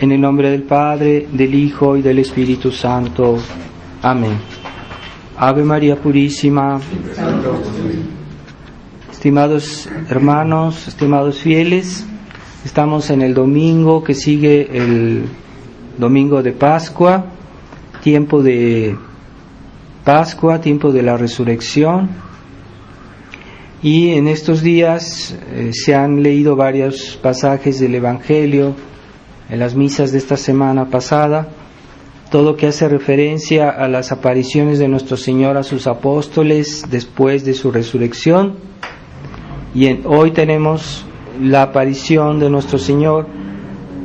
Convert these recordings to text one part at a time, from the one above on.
En el nombre del Padre, del Hijo y del Espíritu Santo. Amén. Ave María Purísima. Estimados hermanos, estimados fieles, estamos en el domingo que sigue el domingo de Pascua, tiempo de Pascua, tiempo de la resurrección. Y en estos días se han leído varios pasajes del Evangelio en las misas de esta semana pasada, todo que hace referencia a las apariciones de nuestro Señor a sus apóstoles después de su resurrección. Y hoy tenemos la aparición de nuestro Señor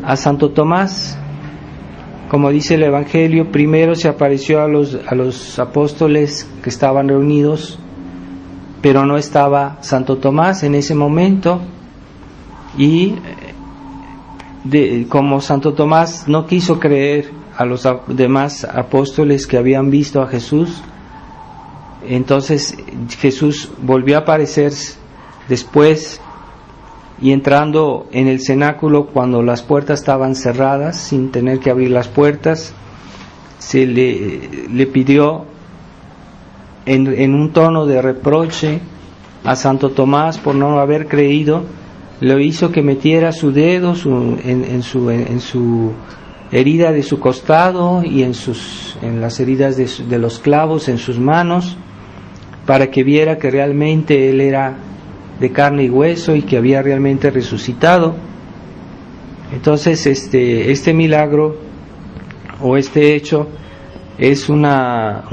a Santo Tomás. Como dice el Evangelio, primero se apareció a los apóstoles que estaban reunidos, pero no estaba Santo Tomás en ese momento, y como Santo Tomás no quiso creer a los demás apóstoles que habían visto a Jesús, entonces Jesús volvió a aparecer después, y entrando en el cenáculo cuando las puertas estaban cerradas, sin tener que abrir las puertas, se le pidió en un tono de reproche a Santo Tomás por no haber creído. Lo hizo que metiera su dedo en su herida de su costado y en las heridas de los clavos en sus manos, para que viera que realmente él era de carne y hueso y que había realmente resucitado. Entonces este milagro o este hecho es un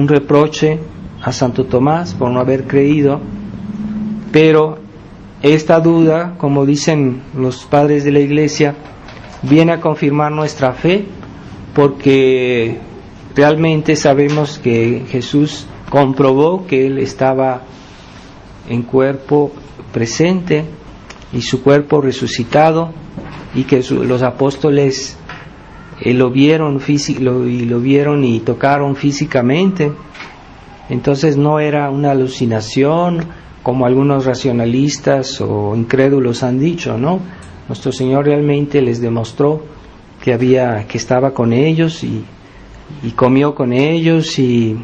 reproche a Santo Tomás por no haber creído, pero esta duda, como dicen los padres de la Iglesia, viene a confirmar nuestra fe, porque realmente sabemos que Jesús comprobó que Él estaba en cuerpo presente y su cuerpo resucitado, y que los apóstoles lo vieron y tocaron físicamente. Entonces no era una alucinación, como algunos racionalistas o incrédulos han dicho, ¿no? Nuestro Señor realmente les demostró que estaba con ellos y comió con ellos, y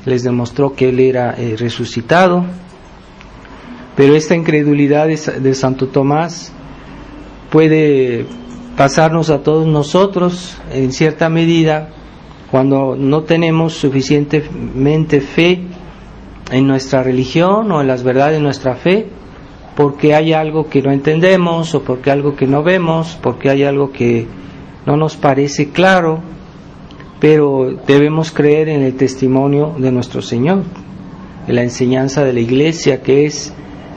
les demostró que Él era resucitado. Pero esta incredulidad de Santo Tomás puede pasarnos a todos nosotros en cierta medida cuando no tenemos suficientemente fe en nuestra religión o en las verdades de nuestra fe, porque hay algo que no entendemos, o porque algo que no vemos, porque hay algo que no nos parece claro, pero debemos creer en el testimonio de nuestro Señor, en la enseñanza de la Iglesia, que es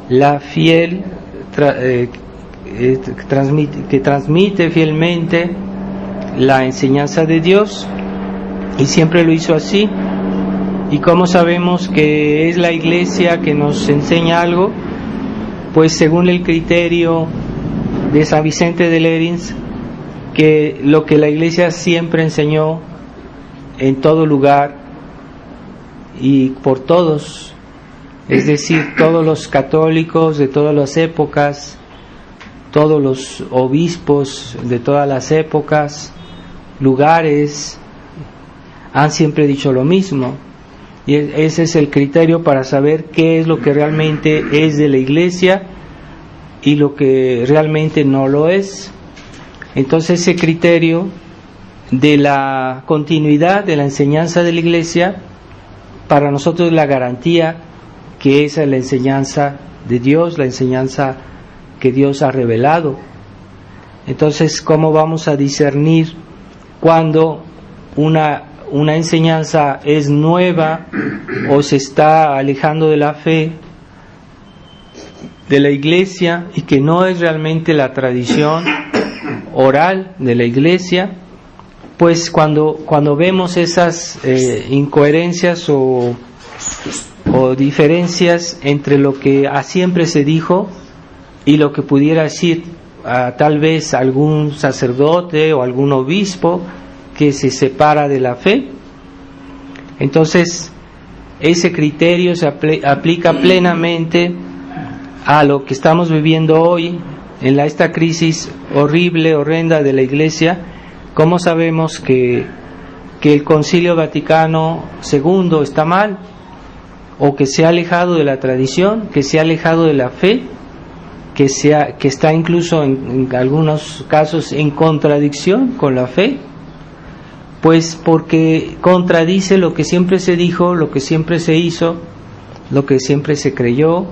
la fiel, que transmite fielmente la enseñanza de Dios, y siempre lo hizo así. ¿Y cómo sabemos que es la Iglesia que nos enseña algo? Pues según el criterio de San Vicente de Lérins, que lo que la Iglesia siempre enseñó en todo lugar y por todos, es decir, todos los católicos de todas las épocas, todos los obispos de todas las épocas, lugares, han siempre dicho lo mismo. Y ese es el criterio para saber qué es lo que realmente es de la Iglesia y lo que realmente no lo es. Entonces ese criterio de la continuidad de la enseñanza de la Iglesia, para nosotros es la garantía que esa es la enseñanza de Dios, la enseñanza que Dios ha revelado. Entonces, ¿cómo vamos a discernir cuando una enseñanza es nueva o se está alejando de la fe de la Iglesia y que no es realmente la tradición oral de la Iglesia? Pues cuando vemos esas incoherencias o diferencias entre lo que siempre se dijo y lo que pudiera decir tal vez algún sacerdote o algún obispo que se separa de la fe, entonces ese criterio se aplica plenamente a lo que estamos viviendo hoy en esta crisis horrible, horrenda de la Iglesia, ¿cómo sabemos que el Concilio Vaticano II está mal? O que se ha alejado de la tradición, que se ha alejado de la fe, que está incluso en algunos casos en contradicción con la fe. Pues porque contradice lo que siempre se dijo, lo que siempre se hizo, lo que siempre se creyó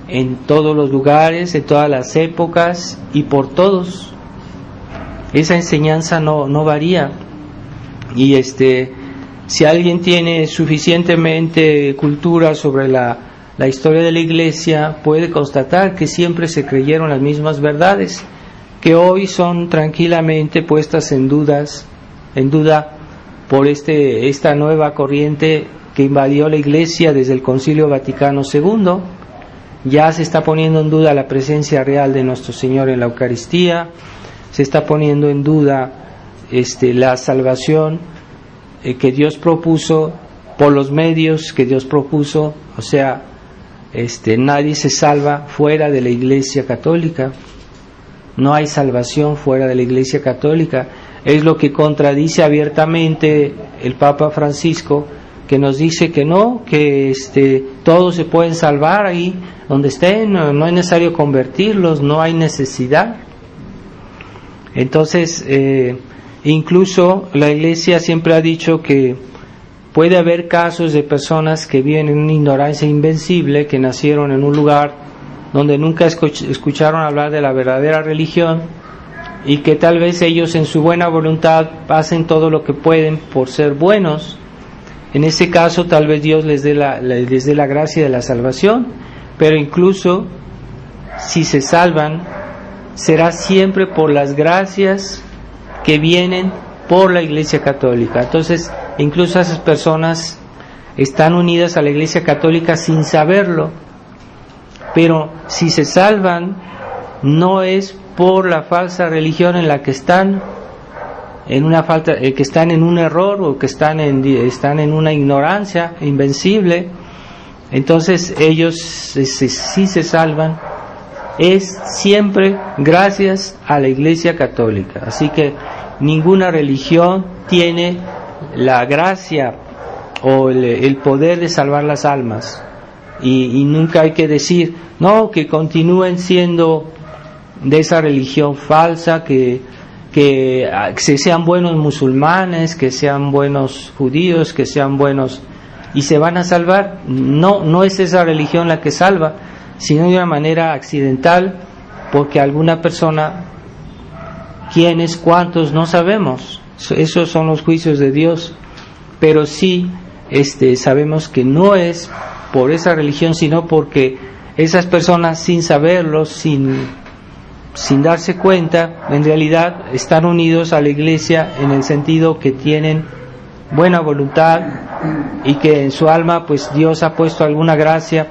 en todos los lugares, en todas las épocas y por todos. Esa enseñanza no varía. Y si alguien tiene suficientemente cultura sobre la historia de la Iglesia, puede constatar que siempre se creyeron las mismas verdades, que hoy son tranquilamente puestas en duda por esta nueva corriente que invadió la Iglesia desde el Concilio Vaticano II. Ya se está poniendo en duda la presencia real de nuestro Señor en la Eucaristía, se está poniendo en duda la salvación que Dios propuso por los medios que Dios propuso. O sea, nadie se salva fuera de la Iglesia Católica, no hay salvación fuera de la Iglesia Católica. Es lo que contradice abiertamente el Papa Francisco, que nos dice que no, que todos se pueden salvar ahí donde estén, no es necesario convertirlos, no hay necesidad. Entonces, incluso la Iglesia siempre ha dicho que puede haber casos de personas que viven en una ignorancia invencible, que nacieron en un lugar donde nunca escucharon hablar de la verdadera religión, y que tal vez ellos en su buena voluntad hacen todo lo que pueden por ser buenos. En ese caso tal vez Dios les dé la gracia de la salvación, pero incluso si se salvan, será siempre por las gracias que vienen por la Iglesia Católica. Entonces, incluso esas personas están unidas a la Iglesia Católica sin saberlo, pero si se salvan, no es por la falsa religión en la que están, que están en un error, o que están en una ignorancia invencible. Entonces ellos, si se salvan, es siempre gracias a la Iglesia Católica. Así que ninguna religión tiene la gracia o el poder de salvar las almas, y nunca hay que decir no, que continúen siendo de esa religión falsa, que sean buenos musulmanes, que sean buenos judíos, que sean buenos y se van a salvar. No es esa religión la que salva, sino de una manera accidental, porque alguna persona, quiénes, cuántos, no sabemos. Esos son los juicios de Dios, pero sí sabemos que no es por esa religión, sino porque esas personas, sin saberlo, sin darse cuenta, en realidad están unidos a la Iglesia en el sentido que tienen buena voluntad y que en su alma pues Dios ha puesto alguna gracia,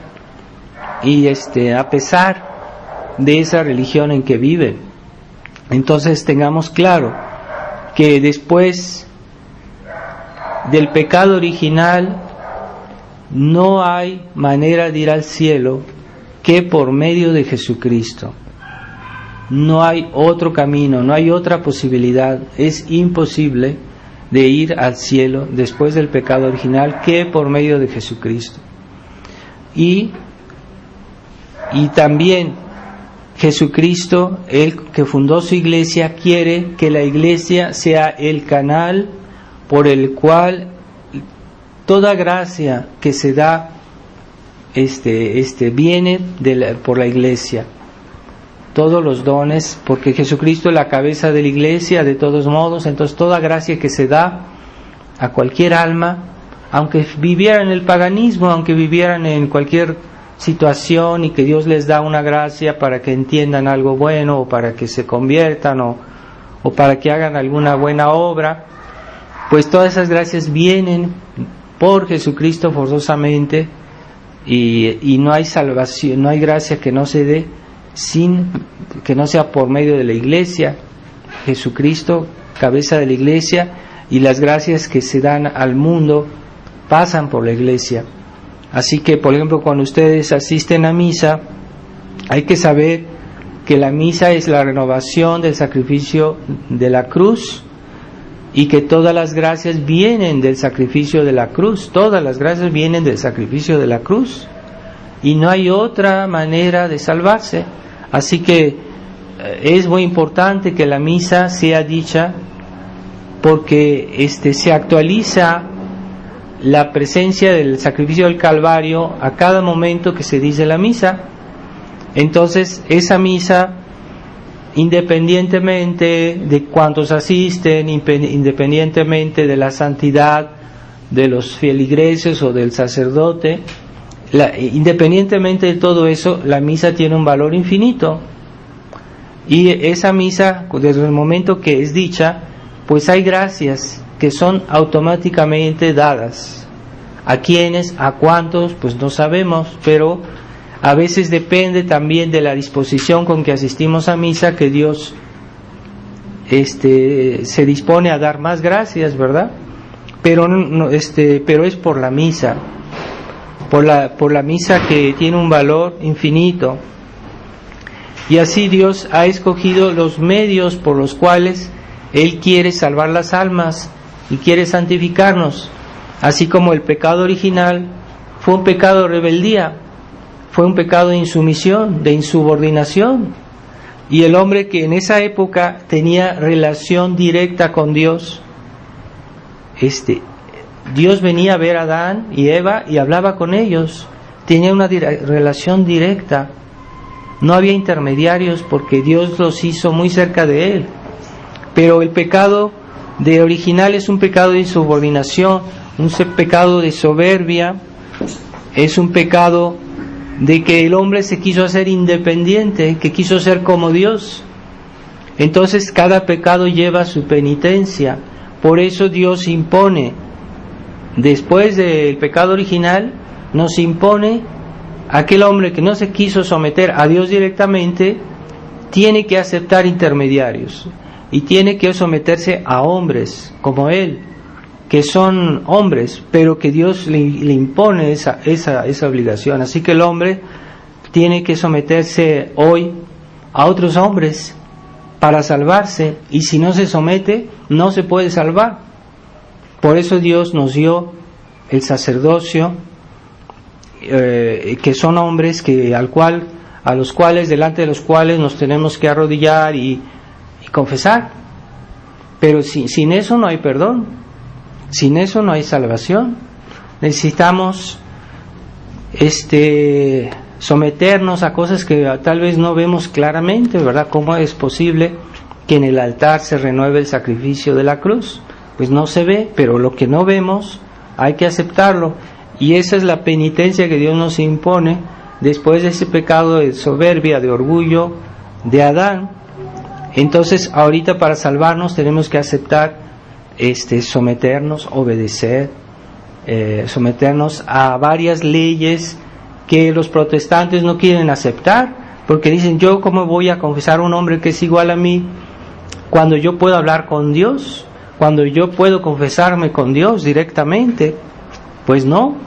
y a pesar de esa religión en que viven. Entonces tengamos claro que después del pecado original no hay manera de ir al cielo que por medio de Jesucristo. No hay otro camino, no hay otra posibilidad. Es imposible de ir al cielo después del pecado original que por medio de Jesucristo. Y también Jesucristo, el que fundó su iglesia, quiere que la iglesia sea el canal por el cual toda gracia que se da viene por la iglesia. Todos los dones, porque Jesucristo es la cabeza de la iglesia de todos modos. Entonces toda gracia que se da a cualquier alma, aunque vivieran en el paganismo, aunque vivieran en cualquier situación, y que Dios les da una gracia para que entiendan algo bueno, o para que se conviertan, o para que hagan alguna buena obra, pues todas esas gracias vienen por Jesucristo forzosamente, y no hay salvación, no hay gracia que no se dé sin que no sea por medio de la iglesia. Jesucristo, cabeza de la iglesia, y las gracias que se dan al mundo pasan por la iglesia. Así que, por ejemplo, cuando ustedes asisten a misa, hay que saber que la misa es la renovación del sacrificio de la cruz y que todas las gracias vienen del sacrificio de la cruz, todas las gracias vienen del sacrificio de la cruz, y no hay otra manera de salvarse. Así que es muy importante que la misa sea dicha, porque se actualiza la presencia del sacrificio del Calvario a cada momento que se dice la misa. Entonces esa misa, independientemente de cuántos asisten, independientemente de la santidad de los feligreses o del sacerdote, independientemente de todo eso, la misa tiene un valor infinito. Y esa misa, desde el momento que es dicha, pues hay gracias que son automáticamente dadas. ¿A quiénes? ¿A cuántos? Pues no sabemos, pero a veces depende también de la disposición con que asistimos a misa, que Dios se dispone a dar más gracias, ¿verdad? Pero pero es por la misa, por la misa, que tiene un valor infinito. Y así Dios ha escogido los medios por los cuales Él quiere salvar las almas y quiere santificarnos. Así como el pecado original fue un pecado de rebeldía, fue un pecado de insumisión, de insubordinación. Y el hombre que en esa época tenía relación directa con Dios, Dios venía a ver a Adán y Eva y hablaba con ellos, tenía una relación directa. No había intermediarios porque Dios los hizo muy cerca de Él. Pero el pecado de original es un pecado de insubordinación, un pecado de soberbia, es un pecado de que el hombre se quiso hacer independiente, que quiso ser como Dios. Entonces cada pecado lleva su penitencia. Por eso Dios impone, después del pecado original, nos impone a aquel hombre que no se quiso someter a Dios directamente, tiene que aceptar intermediarios y tiene que someterse a hombres como Él, que son hombres, pero que Dios le impone esa obligación. Así que el hombre tiene que someterse hoy a otros hombres para salvarse, y si no se somete, no se puede salvar. Por eso Dios nos dio el sacerdocio, que son hombres a los cuales, delante de los cuales nos tenemos que arrodillar y confesar. Pero sin eso no hay perdón, sin eso no hay salvación. Necesitamos someternos a cosas que tal vez no vemos claramente, ¿verdad? ¿Cómo es posible que en el altar se renueve el sacrificio de la cruz? Pues no se ve, pero lo que no vemos hay que aceptarlo. Y esa es la penitencia que Dios nos impone después de ese pecado de soberbia, de orgullo de Adán. Entonces ahorita, para salvarnos, tenemos que aceptar, someternos, obedecer, someternos a varias leyes que los protestantes no quieren aceptar, porque dicen: yo cómo voy a confesar a un hombre que es igual a mí cuando yo puedo hablar con Dios, cuando yo puedo confesarme con Dios directamente. Pues no,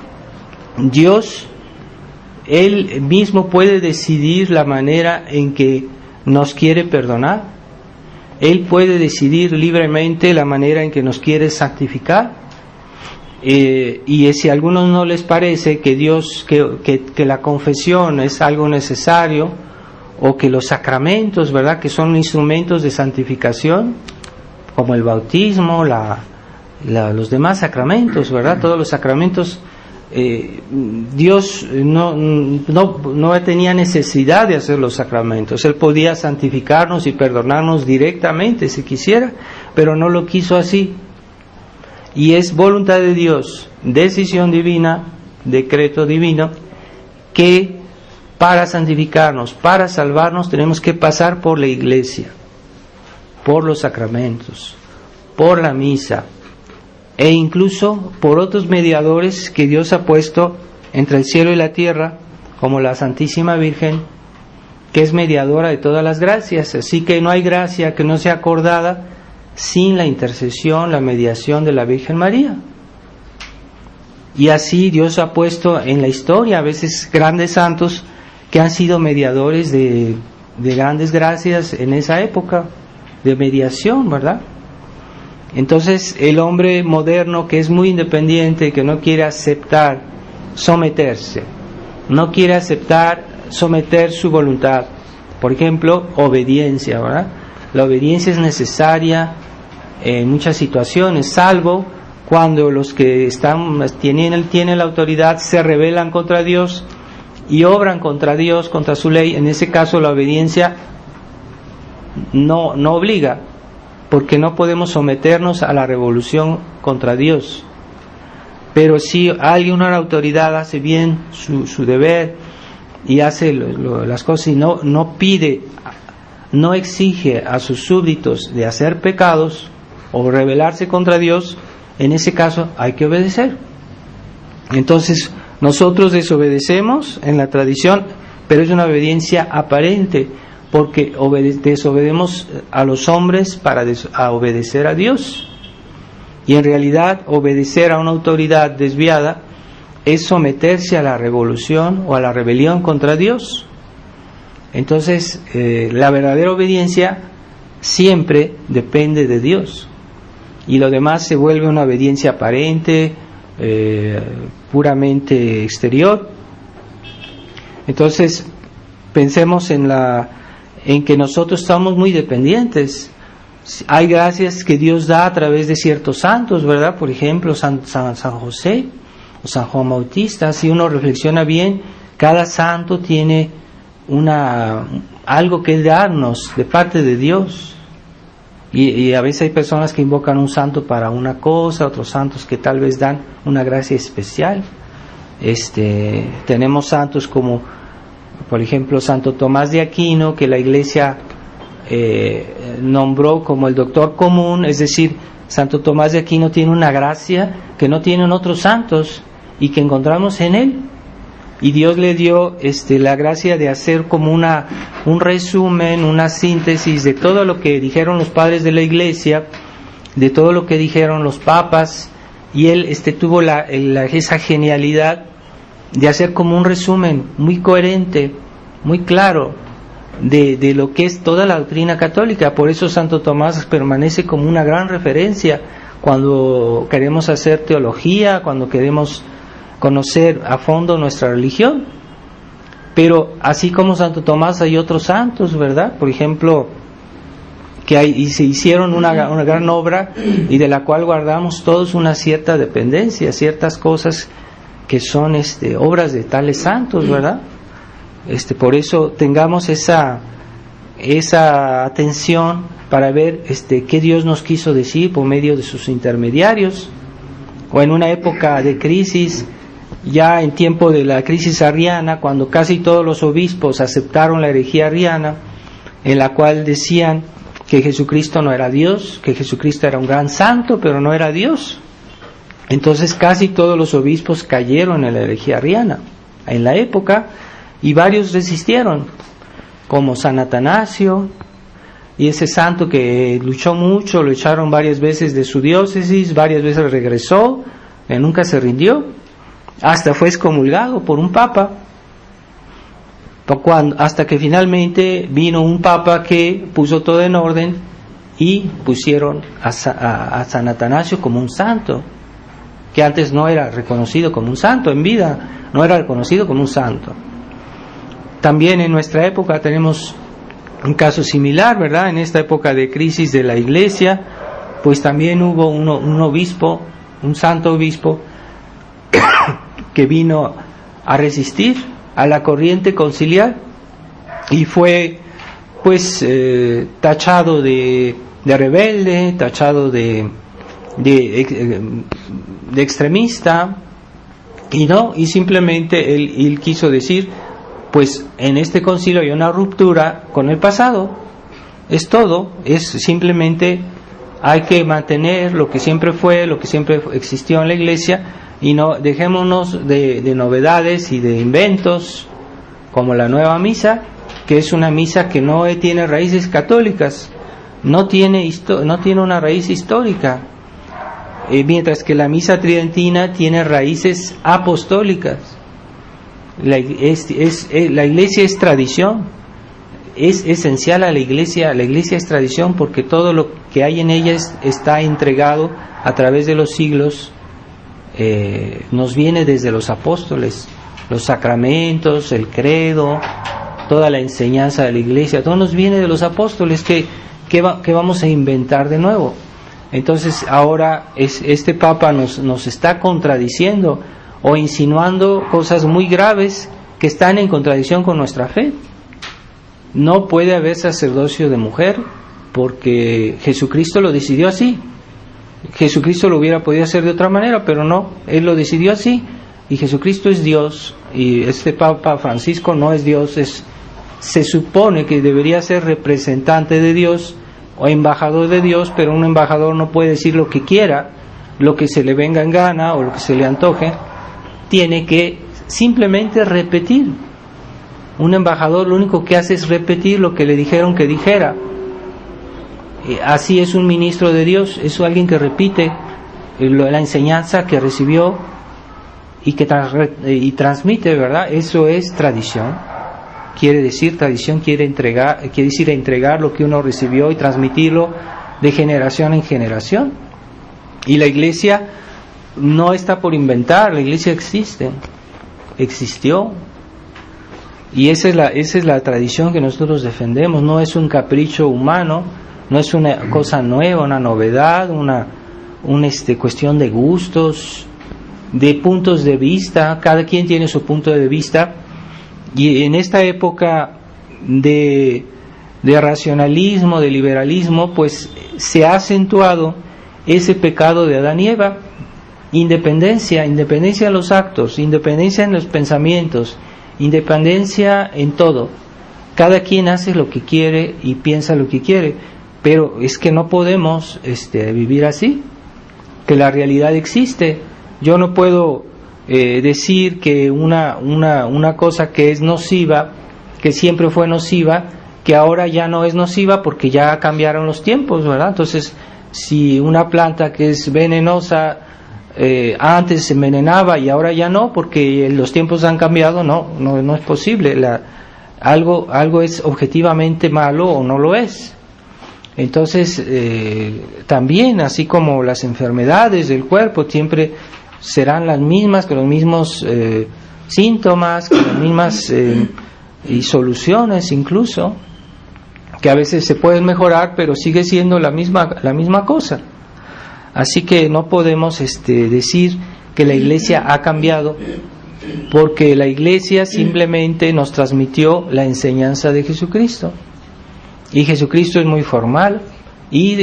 Dios, Él mismo puede decidir la manera en que nos quiere perdonar. Él puede decidir libremente la manera en que nos quiere santificar. Y si a algunos no les parece que que la confesión es algo necesario, o que los sacramentos, ¿verdad?, que son instrumentos de santificación, como el bautismo, los demás sacramentos, ¿verdad?, todos los sacramentos, Dios no tenía necesidad de hacer los sacramentos. Él podía santificarnos y perdonarnos directamente si quisiera, pero no lo quiso así. Y es voluntad de Dios, decisión divina, decreto divino, que para santificarnos, para salvarnos, tenemos que pasar por la iglesia, por los sacramentos, por la misa, e incluso por otros mediadores que Dios ha puesto entre el cielo y la tierra, como la Santísima Virgen, que es mediadora de todas las gracias. Así que no hay gracia que no sea acordada sin la intercesión, la mediación de la Virgen María. Y así Dios ha puesto en la historia a veces grandes santos que han sido mediadores de grandes gracias en esa época de mediación, ¿verdad? Entonces el hombre moderno, que es muy independiente, que no quiere aceptar someterse, no quiere aceptar someter su voluntad, por ejemplo, obediencia, ¿verdad? La obediencia es necesaria en muchas situaciones, salvo cuando los que tienen la autoridad se rebelan contra Dios y obran contra Dios, contra su ley. En ese caso la obediencia no obliga, porque no podemos someternos a la revolución contra Dios. Pero si alguien, una autoridad, hace bien su deber y hace las cosas y no pide, no exige a sus súbditos de hacer pecados o rebelarse contra Dios, en ese caso hay que obedecer. Entonces nosotros desobedecemos en la tradición, pero es una obediencia aparente, porque desobedecemos a los hombres para obedecer a Dios. Y en realidad obedecer a una autoridad desviada es someterse a la revolución o a la rebelión contra Dios. Entonces la verdadera obediencia siempre depende de Dios, y lo demás se vuelve una obediencia aparente, puramente exterior. Entonces pensemos en que nosotros estamos muy dependientes. Hay gracias que Dios da a través de ciertos santos, ¿verdad? Por ejemplo, San José o San Juan Bautista. Si uno reflexiona bien, cada santo tiene algo que darnos de parte de Dios. Y a veces hay personas que invocan un santo para una cosa, otros santos que tal vez dan una gracia especial. Tenemos santos como, por ejemplo, Santo Tomás de Aquino, que la Iglesia nombró como el doctor común. Es decir, Santo Tomás de Aquino tiene una gracia que no tienen otros santos y que encontramos en él. Y Dios le dio la gracia de hacer como un resumen, una síntesis de todo lo que dijeron los padres de la Iglesia, de todo lo que dijeron los papas, y él tuvo esa genialidad de hacer como un resumen muy coherente, muy claro, de lo que es toda la doctrina católica. Por eso Santo Tomás permanece como una gran referencia cuando queremos hacer teología, cuando queremos conocer a fondo nuestra religión. Pero así como Santo Tomás hay otros santos, ¿verdad? Por ejemplo, y se hicieron una gran obra y de la cual guardamos todos una cierta dependencia, ciertas cosas que son obras de tales santos, ¿verdad? Por eso tengamos esa atención para ver qué Dios nos quiso decir por medio de sus intermediarios. O en una época de crisis, ya en tiempo de la crisis arriana, cuando casi todos los obispos aceptaron la herejía arriana, en la cual decían que Jesucristo no era Dios, que Jesucristo era un gran santo, pero no era Dios. Entonces casi todos los obispos cayeron en la herejía arriana en la época, y varios resistieron, como San Atanasio, y ese santo que luchó mucho, lo echaron varias veces de su diócesis, varias veces regresó, nunca se rindió, hasta fue excomulgado por un papa, hasta que finalmente vino un papa que puso todo en orden y pusieron a San Atanasio como un santo, que antes no era reconocido como un santo en vida, no era reconocido como un santo. También en nuestra época tenemos un caso similar, ¿verdad? En esta época de crisis de la Iglesia, pues también hubo un obispo, un santo obispo, que vino a resistir a la corriente conciliar y fue pues tachado de rebelde, tachado de extremista, y simplemente él quiso decir, pues en este concilio hay una ruptura con el pasado, es todo, es simplemente hay que mantener lo que siempre fue, lo que siempre existió en la Iglesia, y no dejémonos de novedades y de inventos como la nueva misa, que es una misa que no tiene raíces católicas, no tiene una raíz histórica, mientras que la misa tridentina tiene raíces apostólicas. La Iglesia es tradición, es esencial a la iglesia. La iglesia es tradición porque todo lo que hay en ella está entregado a través de los siglos, nos viene desde los apóstoles, los sacramentos, el credo, toda la enseñanza de la iglesia, todo nos viene de los apóstoles. ¿Qué vamos a inventar de nuevo? Entonces ahora este Papa nos está contradiciendo o insinuando cosas muy graves que están en contradicción con nuestra fe. No puede haber sacerdocio de mujer porque Jesucristo lo decidió así. Jesucristo lo hubiera podido hacer de otra manera, pero no, Él lo decidió así. Y Jesucristo es Dios, y este Papa Francisco no es Dios, se supone que debería ser representante de Dios o embajador de Dios, pero un embajador no puede decir lo que quiera, lo que se le venga en gana o lo que se le antoje. Tiene que simplemente repetir. Un embajador lo único que hace es repetir lo que le dijeron que dijera. Así es un ministro de Dios, es alguien que repite la enseñanza que recibió y que transmite, ¿verdad? Eso es tradición. Quiere decir tradición, quiere decir entregar lo que uno recibió y transmitirlo de generación en generación. Y la iglesia no está por inventar, la iglesia existió. Y esa es la tradición que nosotros defendemos. No es un capricho humano, no es una cosa nueva, una novedad, una cuestión de gustos, de puntos de vista. Cada quien tiene su punto de vista. Y en esta época de racionalismo, de liberalismo, pues se ha acentuado ese pecado de Adán y Eva. Independencia en los actos, independencia en los pensamientos, independencia en todo. Cada quien hace lo que quiere y piensa lo que quiere, pero es que no podemos vivir así, que la realidad existe. Yo no puedo decir que una cosa que es nociva, que siempre fue nociva, que ahora ya no es nociva porque ya cambiaron los tiempos, ¿verdad? Entonces, si una planta que es venenosa antes se envenenaba y ahora ya no porque los tiempos han cambiado, no es posible. Algo es objetivamente malo o no lo es. Entonces también, así como las enfermedades del cuerpo siempre serán las mismas, con los mismos síntomas, con las mismas y soluciones incluso, que a veces se pueden mejorar, pero sigue siendo la misma cosa. Así que no podemos decir que la iglesia ha cambiado, porque la iglesia simplemente nos transmitió la enseñanza de Jesucristo. Y Jesucristo es muy formal, y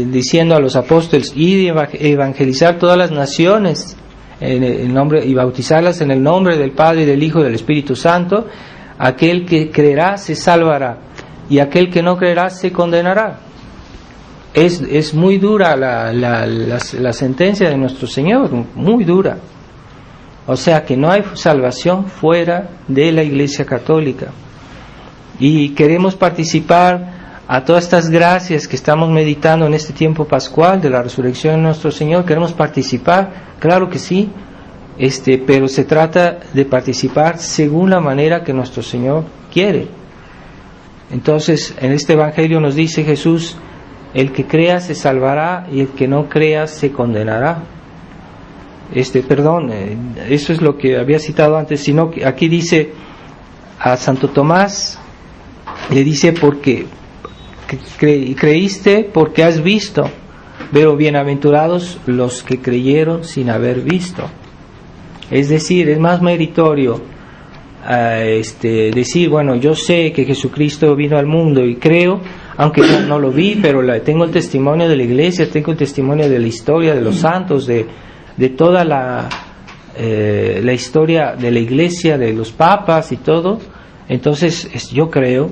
diciendo a los apóstoles, y evangelizar todas las naciones en el nombre, y bautizarlas en el nombre del Padre, y del Hijo y del Espíritu Santo. Aquel que creerá se salvará, y aquel que no creerá se condenará. Es muy dura la sentencia de nuestro Señor, muy dura. O sea que no hay salvación fuera de la Iglesia Católica. Y queremos participar a todas estas gracias que estamos meditando en este tiempo pascual de la resurrección de nuestro Señor. Queremos participar, claro que sí, pero se trata de participar según la manera que nuestro Señor quiere. Entonces, en este Evangelio nos dice Jesús: el que crea se salvará y el que no crea se condenará. Eso es lo que había citado antes, sino que aquí dice a Santo Tomás, le dice: porque creíste porque has visto, pero bienaventurados los que creyeron sin haber visto. Es decir, es más meritorio decir, bueno, yo sé que Jesucristo vino al mundo y creo, aunque no lo vi, pero tengo el testimonio de la iglesia, tengo el testimonio de la historia de los santos, de toda la historia de la iglesia, de los papas y todo. Entonces yo creo,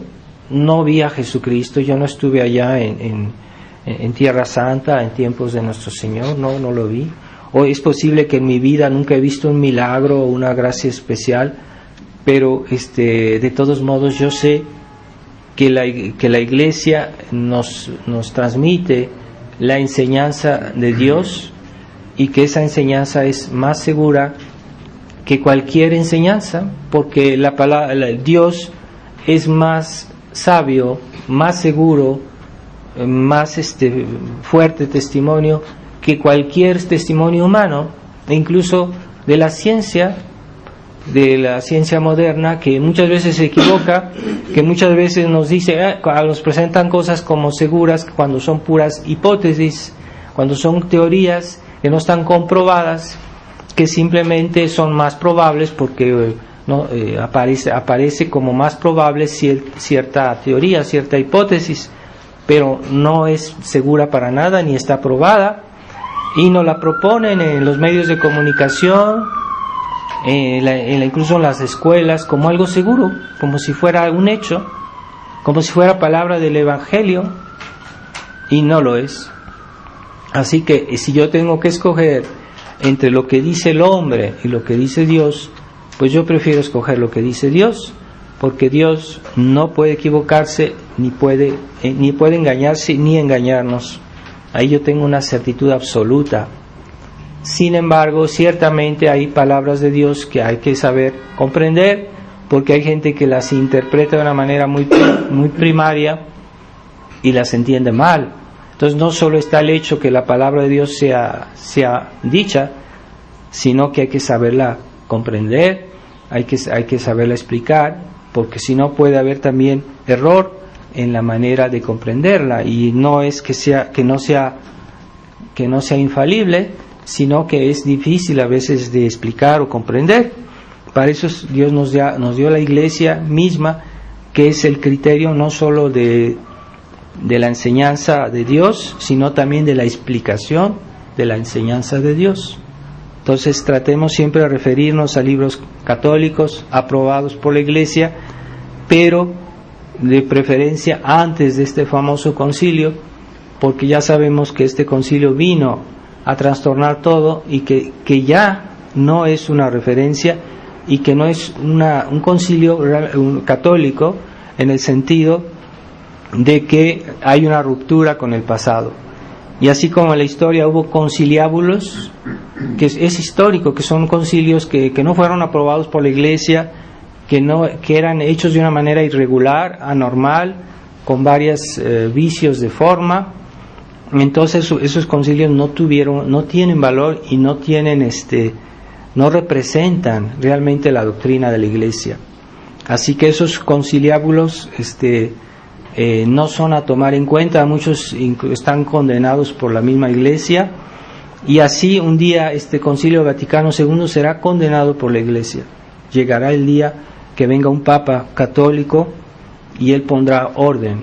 no vi a Jesucristo, yo no estuve allá en Tierra Santa en tiempos de nuestro Señor, no lo vi. O es posible que en mi vida nunca he visto un milagro o una gracia especial, pero de todos modos yo sé que la iglesia nos transmite la enseñanza de Dios, y que esa enseñanza es más segura que cualquier enseñanza, porque la palabra Dios es más sabio, más seguro, más fuerte testimonio que cualquier testimonio humano, e incluso de la ciencia moderna, que muchas veces se equivoca, que muchas veces nos dice, nos presentan cosas como seguras cuando son puras hipótesis, cuando son teorías que no están comprobadas, que simplemente son más probables porque aparece como más probable cierta teoría, cierta hipótesis, pero no es segura para nada ni está probada, y nos la proponen en los medios de comunicación, incluso en las escuelas, como algo seguro, como si fuera un hecho, como si fuera palabra del Evangelio, y no lo es. Así que si yo tengo que escoger entre lo que dice el hombre y lo que dice Dios, pues yo prefiero escoger lo que dice Dios, porque Dios no puede equivocarse, ni puede engañarse, ni engañarnos. Ahí yo tengo una certitud absoluta. Sin embargo, ciertamente hay palabras de Dios que hay que saber comprender, porque hay gente que las interpreta de una manera muy primaria y las entiende mal. Entonces no solo está el hecho que la palabra de Dios sea dicha, sino que hay que saberla comprender, hay que saberla explicar, porque si no puede haber también error en la manera de comprenderla, y no es que no sea infalible, sino que es difícil a veces de explicar o comprender. Para eso Dios nos dio la Iglesia misma, que es el criterio no solo de la enseñanza de Dios, sino también de la explicación de la enseñanza de Dios. Entonces tratemos siempre de referirnos a libros católicos aprobados por la Iglesia, pero de preferencia antes de este famoso concilio, porque ya sabemos que este concilio vino a trastornar todo, y que ya no es una referencia, y que no es un concilio católico en el sentido de que hay una ruptura con el pasado. Y así como en la historia hubo conciliábulos, que es histórico, que son concilios que no fueron aprobados por la Iglesia, que eran hechos de una manera irregular, anormal, con varios vicios de forma. Entonces esos concilios no tienen valor y no representan realmente la doctrina de la Iglesia. Así que esos conciliábulos no son a tomar en cuenta. Muchos están condenados por la misma Iglesia, y así un día este Concilio Vaticano II será condenado por la Iglesia. Llegará el día que venga un Papa católico y él pondrá orden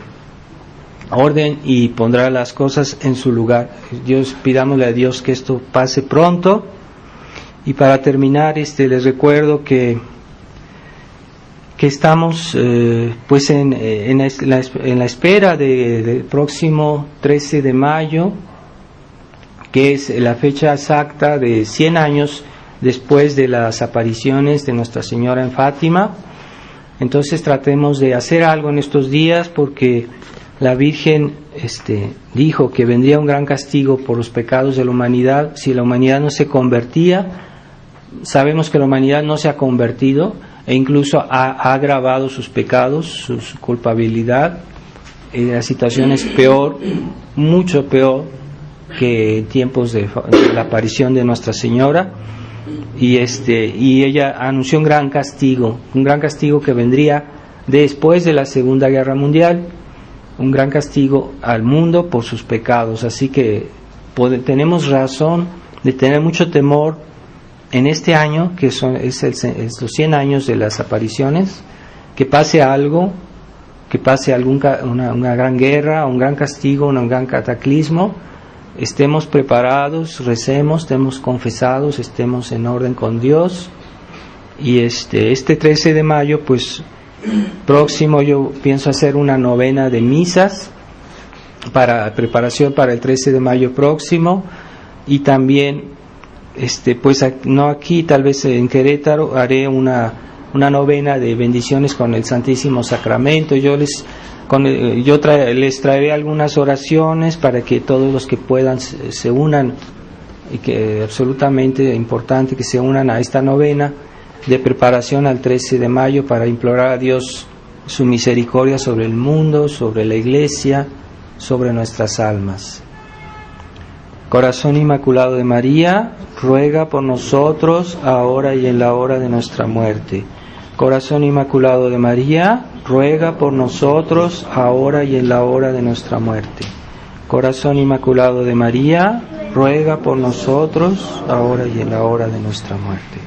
y pondrá las cosas en su lugar. Pidámosle a Dios que esto pase pronto. Y para terminar, les recuerdo que estamos pues en la espera del próximo 13 de mayo, que es la fecha exacta de 100 años después de las apariciones de Nuestra Señora en Fátima. Entonces tratemos de hacer algo en estos días, porque la Virgen dijo que vendría un gran castigo por los pecados de la humanidad si la humanidad no se convertía. Sabemos que la humanidad no se ha convertido, e incluso ha agravado sus pecados, su culpabilidad. La situación es peor, mucho peor que en tiempos de la aparición de Nuestra Señora, y ella anunció un gran castigo que vendría después de la Segunda Guerra Mundial, un gran castigo al mundo por sus pecados. Así que tenemos razón de tener mucho temor en este año, que es los 100 años de las apariciones, que pase algo, una gran guerra, un gran castigo, un gran cataclismo. Estemos preparados, recemos, estemos confesados, estemos en orden con Dios. Y este 13 de mayo, pues próximo, yo pienso hacer una novena de misas para preparación para el 13 de mayo próximo. Y también pues no aquí, tal vez en Querétaro, haré una novena de bendiciones con el Santísimo Sacramento. Les traeré algunas oraciones para que todos los que puedan se unan, y que es absolutamente importante que se unan a esta novena de preparación al 13 de mayo para implorar a Dios su misericordia sobre el mundo, sobre la Iglesia, sobre nuestras almas. Corazón Inmaculado de María, ruega por nosotros, ahora y en la hora de nuestra muerte. Corazón Inmaculado de María, ruega por nosotros, ahora y en la hora de nuestra muerte. Corazón Inmaculado de María, ruega por nosotros, ahora y en la hora de nuestra muerte.